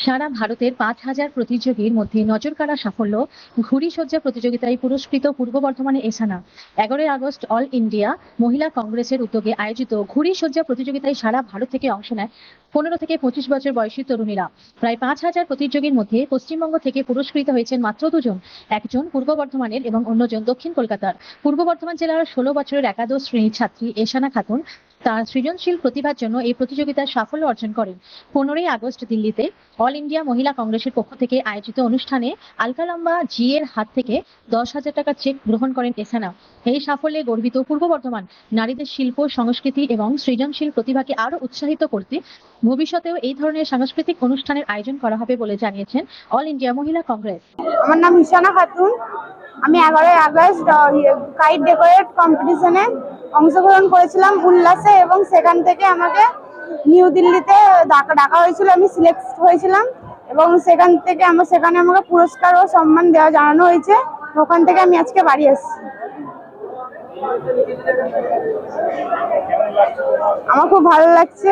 সারা ভারতের 5,000 প্রতিযোগীর মধ্যে নজরকাড়া সাফল্য ঘুড়ি সজ্জা প্রতিযোগিতায় পুরস্কৃত পূর্ব বর্ধমানে এসানা। 11 আগস্ট অল ইন্ডিয়া মহিলা কংগ্রেসের উদ্যোগে আয়োজিত ঘুড়ি সজ্জা প্রতিযোগিতায় সারা ভারত থেকে অংশ নেয় 15 থেকে 25 বছর বয়সী তরুণীরা। প্রায় 5,000 প্রতিযোগীর মধ্যে পশ্চিমবঙ্গ থেকে পুরস্কৃত হয়েছেন মাত্র দুজন, একজন পূর্ব বর্ধমানের এবং অন্যজন দক্ষিণ কলকাতার। পূর্ব বর্ধমান জেলার 16 বছরের একাদশ শ্রেণীর ছাত্রী এসানা খাতুন তার সৃজনশীল প্রতিভার জন্য এই প্রতিযোগিতায় সাফল্য অর্জন করেন। 15 আগস্ট দিল্লিতে অল ইন্ডিয়া মহিলা কংগ্রেসের পক্ষ থেকে আয়োজিত অনুষ্ঠানে আলকালম্বা জি এর হাত থেকে 10,000 টাকার চেক গ্রহণ করেন এসানা। এই সাফল্যে গর্বিত পূর্ব বর্ধমান। নারীদের শিল্প, সংস্কৃতি এবং সৃজনশীল প্রতিভাকে আরো উৎসাহিত করতে ভবিষ্যতেও এই ধরনের সাংস্কৃতিক অনুষ্ঠানের আয়োজন করা হবে বলে জানিয়েছেন অল ইন্ডিয়া মহিলা কংগ্রেস। আমার নাম ইশানা খাতুন। আমি 11 আগস্ট কাইট ডেকোরেট কম্পিটিশনে অংশগ্রহণ করেছিলাম উল্লাসে, এবং সেখান থেকে আমাকে নিউ দিল্লিতে ডাকা হয়েছিল। আমি সিলেক্ট হয়েছিলাম এবং সেখানে আমাকে পুরস্কার ও সম্মান জানানো হয়েছে। ওখান থেকে আমি আজকে বাড়ি এসেছি। আমার খুব ভালো লাগছে।